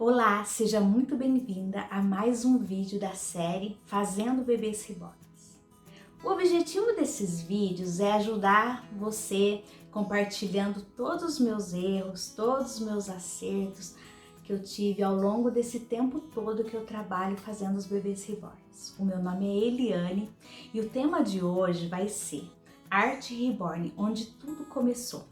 Olá, seja muito bem-vinda a mais um vídeo da série Fazendo Bebês Reborns. O objetivo desses vídeos é ajudar você compartilhando todos os meus erros, todos os meus acertos que eu tive ao longo desse tempo todo que eu trabalho fazendo os bebês reborns. O meu nome é Eliane e o tema de hoje vai ser Arte Reborn, onde tudo começou.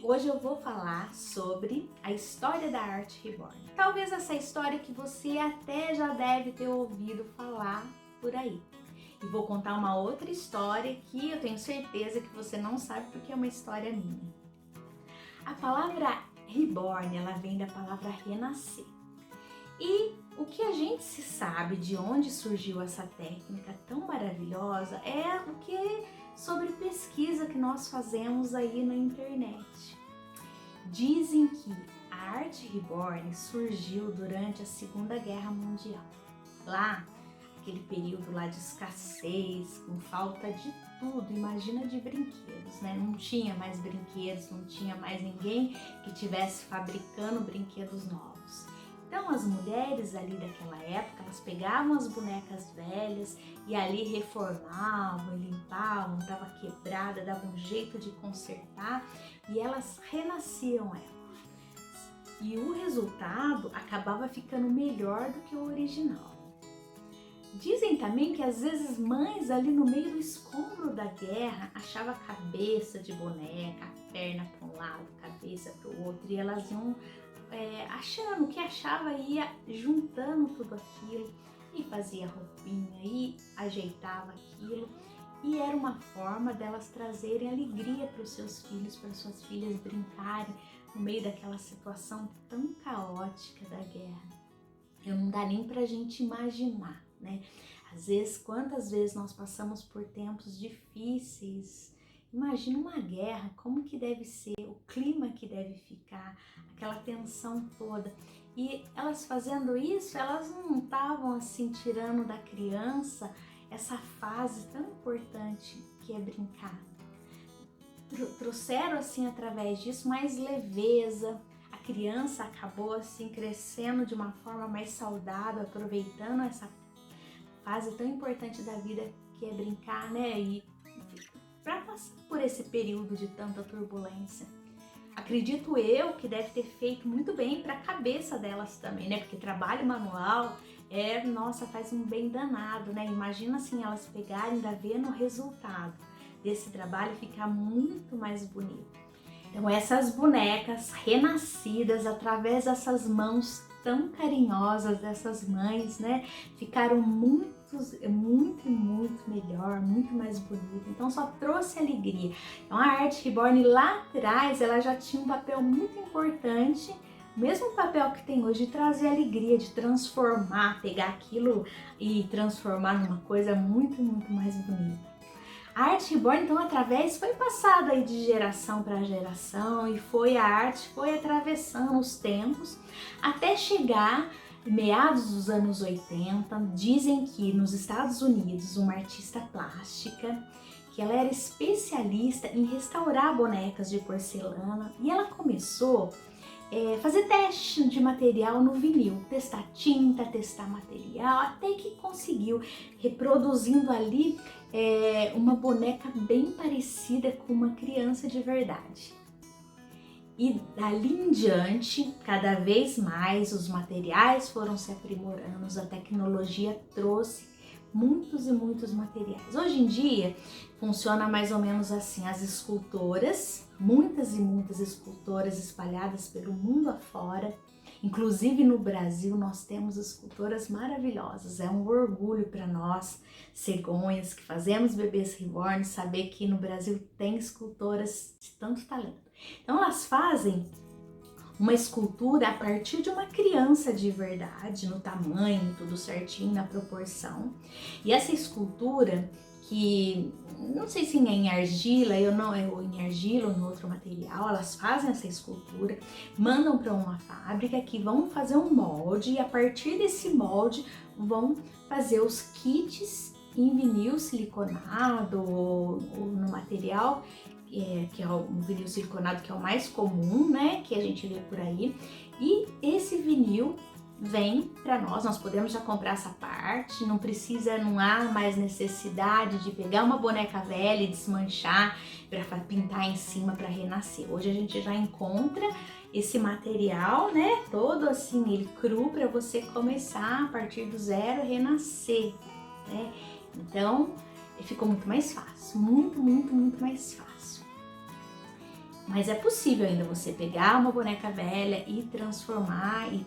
Hoje eu vou falar sobre a história da arte reborn. Talvez essa história que você até já deve ter ouvido falar por aí. E vou contar uma outra história que eu tenho certeza que você não sabe porque é uma história minha. A palavra reborn, ela vem da palavra renascer. E o que a gente se sabe de onde surgiu essa técnica tão maravilhosa é o que sobre pesquisa que nós fazemos aí na internet. Dizem que a arte reborn surgiu durante a Segunda Guerra Mundial. Lá, aquele período lá de escassez, com falta de tudo, imagina de brinquedos, né? Não tinha mais brinquedos, não tinha mais ninguém que estivesse fabricando brinquedos novos. Então as mulheres ali daquela época, elas pegavam as bonecas velhas e ali reformavam, limpavam, estava quebrada, davam um jeito de consertar e elas renasciam ela. E o resultado acabava ficando melhor do que o original. Dizem também que às vezes mães ali no meio do escombro da guerra achavam a cabeça de boneca, a perna para um lado, a cabeça para o outro e elas iam achando que achava, ia juntando tudo aquilo e fazia roupinha e ajeitava aquilo e era uma forma delas trazerem alegria para os seus filhos, para suas filhas brincarem no meio daquela situação tão caótica da guerra. Não dá nem pra gente imaginar, né? Às vezes, quantas vezes nós passamos por tempos difíceis. Imagina uma guerra, como que deve ser, o clima que deve ficar, aquela tensão toda. E elas fazendo isso, elas não estavam assim tirando da criança essa fase tão importante que é brincar. Trouxeram assim através disso mais leveza. A criança acabou assim crescendo de uma forma mais saudável, aproveitando essa fase tão importante da vida que é brincar, né? E para passar por esse período de tanta turbulência. Acredito eu que deve ter feito muito bem para a cabeça delas também, né? Porque trabalho manual nossa, faz um bem danado, né? Imagina assim elas pegarem, ainda vendo o resultado desse trabalho ficar muito mais bonito. Então essas bonecas renascidas através dessas mãos tão carinhosas dessas mães, né? Ficaram muito melhor, muito mais bonita. Então só trouxe alegria. Então a arte reborn lá atrás, ela já tinha um papel muito importante, o mesmo papel que tem hoje, de trazer alegria, de transformar, pegar aquilo e transformar numa coisa muito mais bonita. A arte reborn, então, foi passada aí de geração para geração e a arte foi atravessando os tempos até chegar meados dos anos 80. Dizem que nos Estados Unidos, uma artista plástica, que ela era especialista em restaurar bonecas de porcelana e ela começou fazer teste de material no vinil, testar tinta, testar material, até que conseguiu, reproduzindo ali uma boneca bem parecida com uma criança de verdade. E dali em diante, cada vez mais os materiais foram se aprimorando, a tecnologia trouxe muitos e muitos materiais. Hoje em dia funciona mais ou menos assim, as escultoras, muitas e muitas escultoras espalhadas pelo mundo afora, inclusive no Brasil nós temos escultoras maravilhosas, é um orgulho para nós, cegonhas, que fazemos bebês reborn, saber que no Brasil tem escultoras de tanto talento. Então elas fazem uma escultura a partir de uma criança de verdade, no tamanho, tudo certinho, na proporção. E essa escultura, que não sei se é em argila, ou em argila ou em outro material, elas fazem essa escultura, mandam para uma fábrica que vão fazer um molde e a partir desse molde vão fazer os kits em vinil siliconado ou no material que é o vinil siliconado, que é o mais comum, né, que a gente vê por aí. E esse vinil vem para nós podemos já comprar essa parte, não há mais necessidade de pegar uma boneca velha e desmanchar para pintar em cima para renascer. Hoje a gente já encontra esse material, né, todo assim, ele cru, para você começar a partir do zero, renascer, né? Então, ficou muito mais fácil, muito mais fácil. Mas é possível ainda você pegar uma boneca velha e transformar e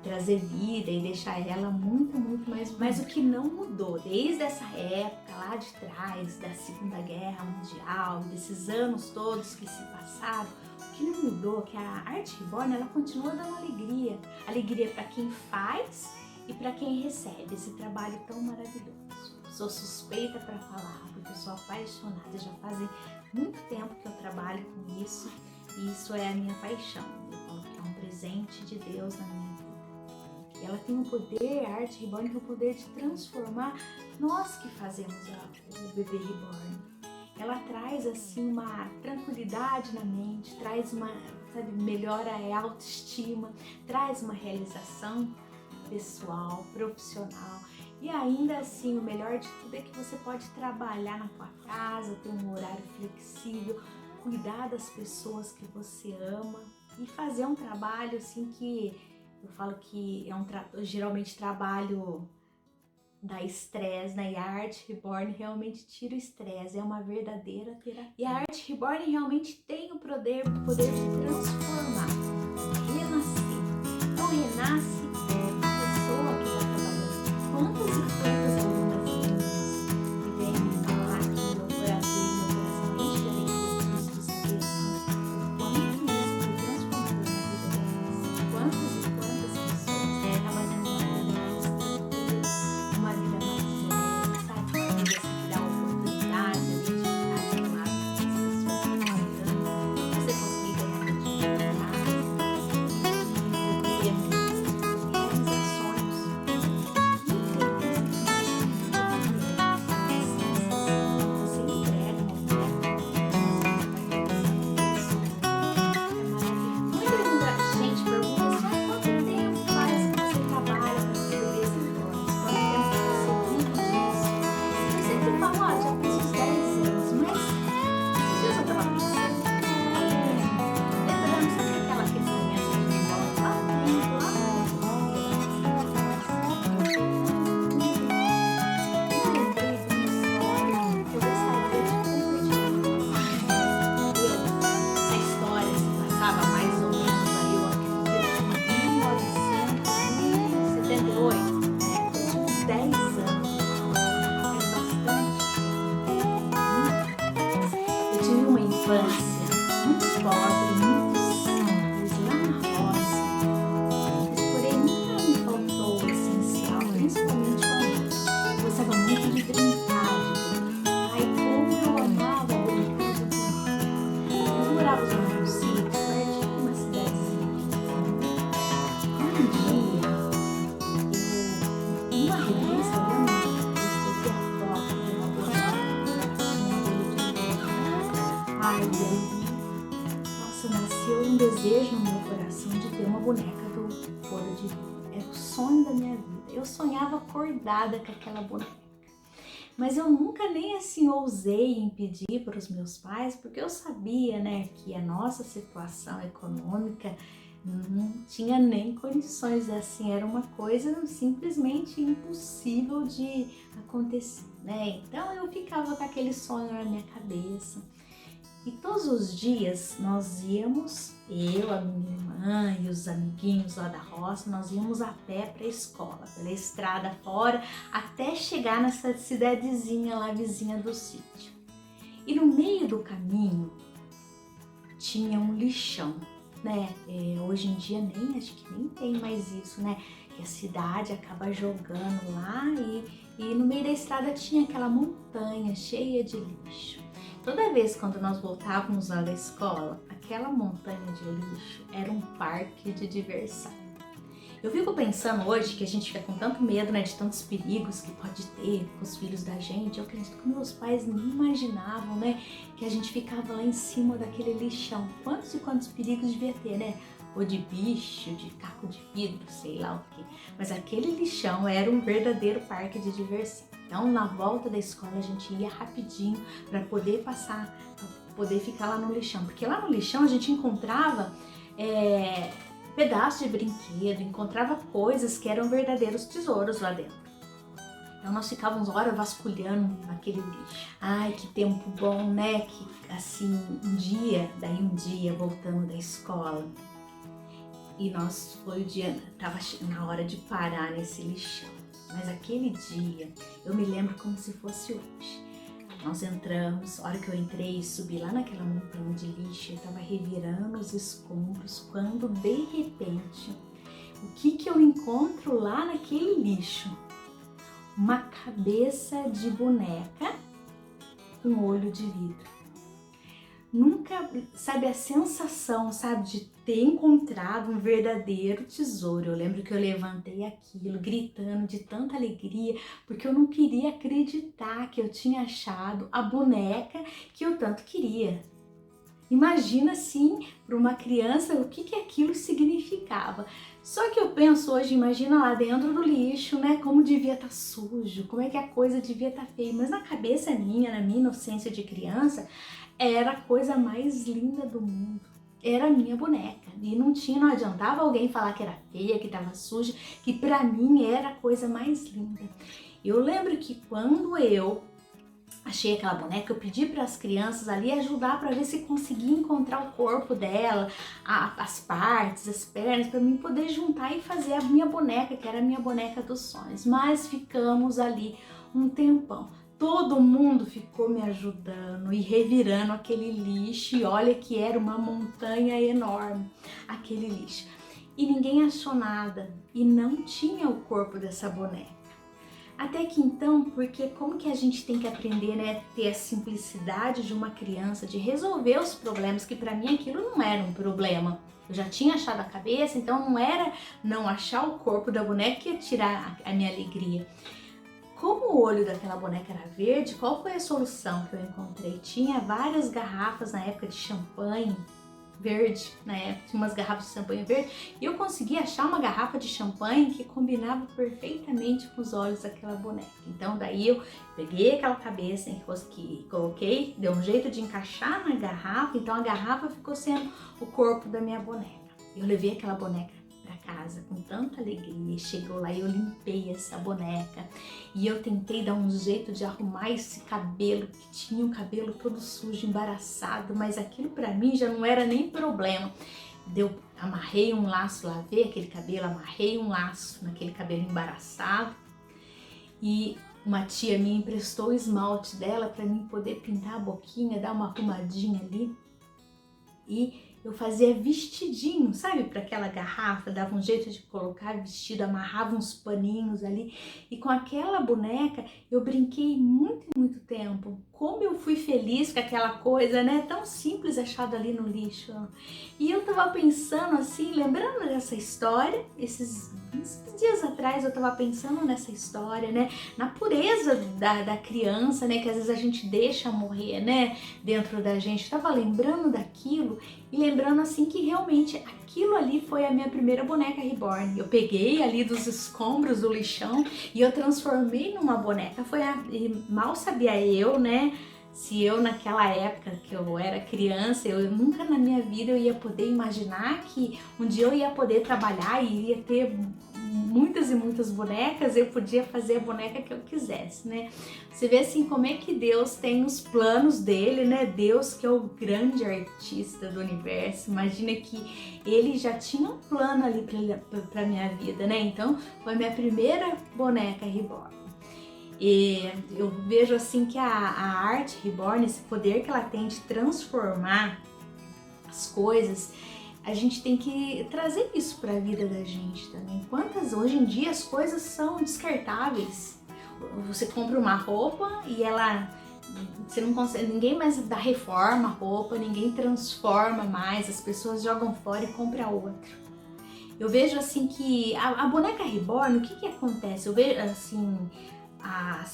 trazer vida e deixar ela muito mais bonita. Mas o que não mudou desde essa época lá de trás, da Segunda Guerra Mundial, desses anos todos que se passaram, o que não mudou é que a arte reborn, ela continua dando alegria. Alegria para quem faz e para quem recebe esse trabalho tão maravilhoso. Sou suspeita para falar, porque eu sou apaixonada, já fazem muito tempo que eu trabalho com isso, e isso é a minha paixão. Eu falo que é um presente de Deus na minha vida. E ela tem um poder, a arte reborn tem o poder de transformar nós que fazemos o bebê reborn. Ela traz assim uma tranquilidade na mente, traz uma, sabe, melhora a autoestima, traz uma realização pessoal, profissional. E ainda assim, o melhor de tudo é que você pode trabalhar na tua casa, ter um horário flexível, cuidar das pessoas que você ama e fazer um trabalho assim que eu falo que é geralmente trabalho dá estresse, né? E a arte reborn realmente tira o estresse, é uma verdadeira terapia. E a arte reborn realmente tem o poder de transformar, renascer. Então renasce a pessoa que está trabalhando. Quantas e quantas alunas que vêm me falar que meu coração enche de alegria disso, de saber assim, quanto isso foi transformador na vida delas. Quantas e quantas pessoas estavam uma vida mais leve, sabe? Uma vida assim, que dá oportunidade de ficar de lado das pessoas que você conseguir ganhar dinheiro em casa, realizar sonhos. Você entrega uma muita gente pergunta assim, quanto tempo faz que você trabalha para ser bebê reborn? Quanto tempo você vive disso? Eu sempre falo, já faz uns 10 anos, mas esses dias eu tava pensando, lembrando, sabe aquela pensamento de volta lá dentro, lá eu lembrei de uma história que eu gostaria de compartilhar com vocês. Essa história se passava mais ou menos aí, eu acredito, em 1978, né? Eu tinha uns 10 anos, faz bastante tempo. Eu tive uma infância muito pobre, muito simples, lá na roça, mas porém nunca me faltou o essencial, principalmente o amor. Eu gostava muito de brincar, ai, como eu amava brincar de boneca. Nós morávamos num sítio, perto de uma cidadezinha pequena. Uma revista, eu vi a foto de uma boneca que tinha olho de leite. Ai, nossa, nasceu um desejo no meu coração de ter uma boneca do olho de vidro. Era o sonho da minha vida. Eu sonhava acordada com aquela boneca. Mas eu nunca nem assim ousei em pedir para os meus pais, porque eu sabia, né, que a nossa situação econômica não tinha nem condições, assim, era uma coisa simplesmente impossível de acontecer, né? Então eu ficava com aquele sonho na minha cabeça. E todos os dias nós íamos, eu, a minha irmã e os amiguinhos lá da roça, nós íamos a pé para a escola, pela estrada fora, até chegar nessa cidadezinha lá vizinha do sítio. E no meio do caminho tinha um lixão, né? Hoje em dia acho que nem tem mais isso, né? Que a cidade acaba jogando lá e no meio da estrada tinha aquela montanha cheia de lixo. Toda vez quando nós voltávamos lá da escola, aquela montanha de lixo era um parque de diversão. Eu fico pensando hoje que a gente fica com tanto medo, né, de tantos perigos que pode ter com os filhos da gente. Eu acredito que meus pais nem imaginavam, né, que a gente ficava lá em cima daquele lixão. Quantos e quantos perigos devia ter, né? Ou de bicho, de caco de vidro, sei lá o quê. Mas aquele lixão era um verdadeiro parque de diversão. Então, na volta da escola, a gente ia rapidinho para poder passar, para poder ficar lá no lixão. Porque lá no lixão a gente encontrava pedaços de brinquedo, encontrava coisas que eram verdadeiros tesouros lá dentro. Então nós ficávamos horas vasculhando aquele lixo. Ai, que tempo bom, né? Que assim, um dia, voltando da escola, e foi o dia, tava na hora de parar nesse lixão. Mas aquele dia, eu me lembro como se fosse hoje. Nós entramos, a hora que eu entrei e subi lá naquela montanha de lixo, eu tava revirando os escombros, quando de repente, o que eu encontro lá naquele lixo? Uma cabeça de boneca com olho de vidro. Nunca, sabe, a sensação, sabe, de ter encontrado um verdadeiro tesouro. Eu lembro que eu levantei aquilo, gritando de tanta alegria, porque eu não queria acreditar que eu tinha achado a boneca que eu tanto queria. Imagina, assim, para uma criança, o que aquilo significava. Só que eu penso hoje, imagina lá dentro do lixo, né, como devia estar sujo, como é que a coisa devia estar feia. Mas na cabeça minha, na minha inocência de criança, era a coisa mais linda do mundo. Era a minha boneca. E não adiantava alguém falar que era feia, que estava suja, que pra mim era a coisa mais linda. Eu lembro que quando eu achei aquela boneca, eu pedi para as crianças ali ajudar para ver se conseguia encontrar o corpo dela, as partes, as pernas, para mim poder juntar e fazer a minha boneca, que era a minha boneca dos sonhos. Mas ficamos ali um tempão. Todo mundo ficou me ajudando e revirando aquele lixo, e olha que era uma montanha enorme, aquele lixo. E ninguém achou nada, e não tinha o corpo dessa boneca. Até que então, porque como que a gente tem que aprender, né, ter a simplicidade de uma criança, de resolver os problemas, que pra mim aquilo não era um problema. Eu já tinha achado a cabeça, então não era não achar o corpo da boneca que ia tirar a minha alegria. Como o olho daquela boneca era verde, qual foi a solução que eu encontrei? Tinha várias garrafas na época de champanhe verde, na época tinha umas garrafas de champanhe verde, e eu consegui achar uma garrafa de champanhe que combinava perfeitamente com os olhos daquela boneca. Então daí eu peguei aquela cabeça que coloquei, deu um jeito de encaixar na garrafa, então a garrafa ficou sendo o corpo da minha boneca. Eu levei aquela boneca para casa com tanta alegria, chegou lá e eu limpei essa boneca e eu tentei dar um jeito de arrumar esse cabelo, que tinha o cabelo todo sujo, embaraçado, mas aquilo para mim já não era nem problema. Amarrei um laço, lavei aquele cabelo, amarrei um laço naquele cabelo embaraçado, e uma tia minha emprestou o esmalte dela para mim poder pintar a boquinha, dar uma arrumadinha ali, e eu fazia vestidinho, sabe, para aquela garrafa, dava um jeito de colocar vestido, amarrava uns paninhos ali, e com aquela boneca eu brinquei muito tempo. Como eu fui feliz com aquela coisa, né, tão simples achada ali no lixo. E eu tava pensando assim, lembrando dessa história, esses dias atrás eu tava pensando nessa história, né, na pureza da criança, né, que às vezes a gente deixa morrer, né, dentro da gente. Eu tava lembrando daquilo e lembrando assim que realmente aquilo ali foi a minha primeira boneca reborn. Eu peguei ali dos escombros do lixão e eu transformei numa boneca. Mal sabia eu, né, se eu naquela época que eu era criança, eu nunca na minha vida eu ia poder imaginar que um dia eu ia poder trabalhar e ia ter muitas e muitas bonecas, eu podia fazer a boneca que eu quisesse, né? Você vê assim como é que Deus tem os planos dele, né? Deus, que é o grande artista do universo, imagina que ele já tinha um plano ali pra minha vida, né? Então foi minha primeira boneca reborn. E eu vejo assim que a arte reborn, esse poder que ela tem de transformar as coisas, a gente tem que trazer isso para a vida da gente também. Hoje em dia as coisas são descartáveis. Você compra uma roupa e você não consegue, ninguém mais dá reforma a roupa, ninguém transforma mais, as pessoas jogam fora e compram outra. Eu vejo assim que a boneca reborn, o que acontece? Eu vejo assim,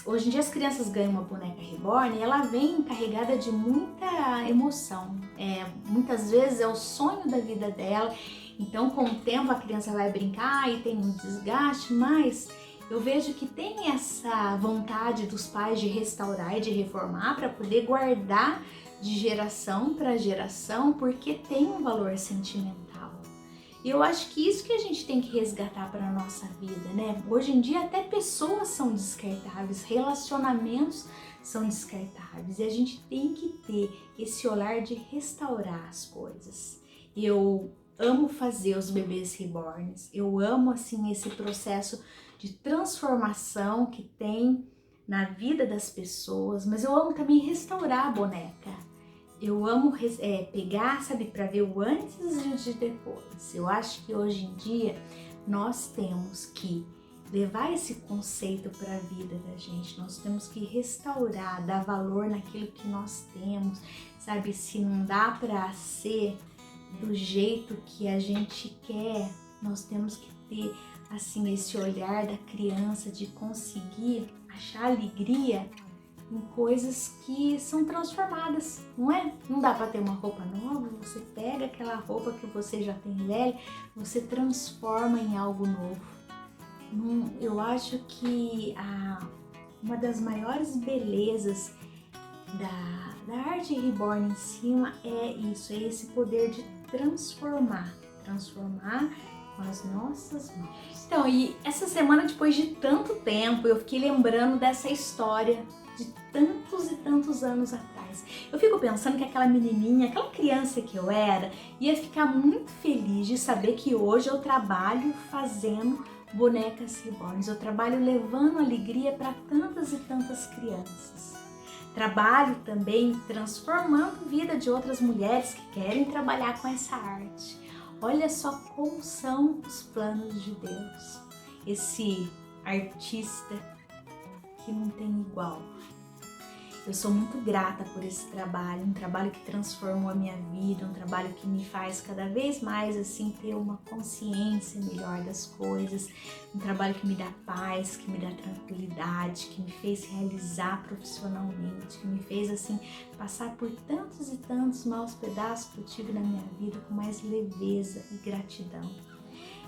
hoje em dia as crianças ganham uma boneca reborn e ela vem carregada de muita emoção. Muitas vezes é o sonho da vida dela, então com o tempo a criança vai brincar e tem um desgaste, mas eu vejo que tem essa vontade dos pais de restaurar e de reformar para poder guardar de geração para geração, porque tem um valor sentimental. E eu acho que isso que a gente tem que resgatar para a nossa vida, né? Hoje em dia até pessoas são descartáveis, relacionamentos são descartáveis e a gente tem que ter esse olhar de restaurar as coisas. Eu amo fazer os bebês reborns, eu amo assim esse processo de transformação que tem na vida das pessoas, mas eu amo também restaurar a boneca. Eu amo pegar, sabe, para ver o antes e o de depois. Eu acho que hoje em dia nós temos que levar esse conceito para a vida da gente. Nós temos que restaurar, dar valor naquilo que nós temos, sabe? Se não dá para ser do jeito que a gente quer, nós temos que ter assim esse olhar da criança de conseguir achar alegria em coisas que são transformadas, não é? Não dá para ter uma roupa nova, você pega aquela roupa que você já tem velha, você transforma em algo novo. Eu acho que uma das maiores belezas da arte reborn em cima é isso, é esse poder de transformar com as nossas mãos. Então, e essa semana, depois de tanto tempo, eu fiquei lembrando dessa história de tantos e tantos anos atrás. Eu fico pensando que aquela menininha, aquela criança que eu era, ia ficar muito feliz de saber que hoje eu trabalho fazendo bonecas reborns. Eu trabalho levando alegria para tantas e tantas crianças. Trabalho também transformando a vida de outras mulheres que querem trabalhar com essa arte. Olha só como são os planos de Deus. Esse artista que não tem igual. Eu sou muito grata por esse trabalho, um trabalho que transformou a minha vida, um trabalho que me faz cada vez mais assim ter uma consciência melhor das coisas, um trabalho que me dá paz, que me dá tranquilidade, que me fez realizar profissionalmente, que me fez assim passar por tantos e tantos maus pedaços que eu tive na minha vida com mais leveza e gratidão.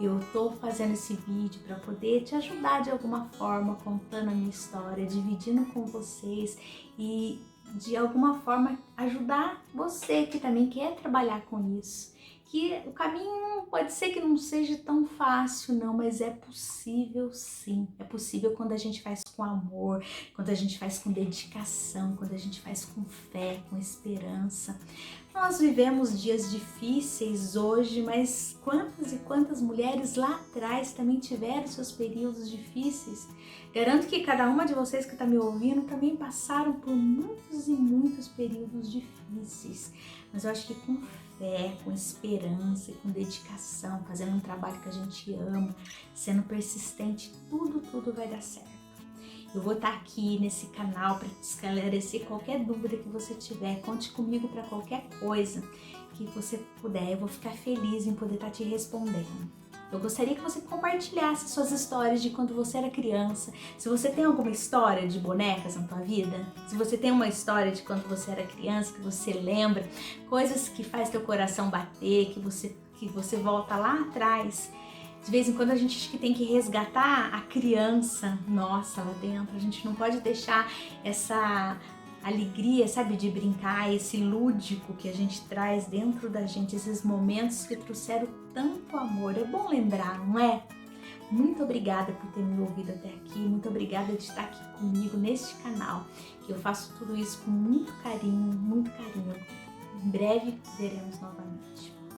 Eu tô fazendo esse vídeo para poder te ajudar de alguma forma, contando a minha história, dividindo com vocês e de alguma forma ajudar você que também quer trabalhar com isso. Que o caminho pode ser que não seja tão fácil não, mas é possível sim. É possível quando a gente faz com amor, quando a gente faz com dedicação, quando a gente faz com fé, com esperança. Nós vivemos dias difíceis hoje, mas quantas e quantas mulheres lá atrás também tiveram seus períodos difíceis. Garanto que cada uma de vocês que está me ouvindo também passaram por muitos e muitos períodos difíceis. Mas eu acho que com fé, com esperança e com dedicação, fazendo um trabalho que a gente ama, sendo persistente, tudo vai dar certo. Eu vou estar aqui nesse canal para te esclarecer qualquer dúvida que você tiver. Conte comigo para qualquer coisa que você puder. Eu vou ficar feliz em poder estar te respondendo. Eu gostaria que você compartilhasse suas histórias de quando você era criança. Se você tem alguma história de bonecas na tua vida, se você tem uma história de quando você era criança, que você lembra, coisas que faz teu coração bater, que você volta lá atrás. De vez em quando a gente acha que tem que resgatar a criança nossa lá dentro. A gente não pode deixar essa alegria, sabe, de brincar, esse lúdico que a gente traz dentro da gente, esses momentos que trouxeram tanto amor. É bom lembrar, não é? Muito obrigada por ter me ouvido até aqui, muito obrigada de estar aqui comigo neste canal, que eu faço tudo isso com muito carinho, muito carinho. Em breve veremos novamente.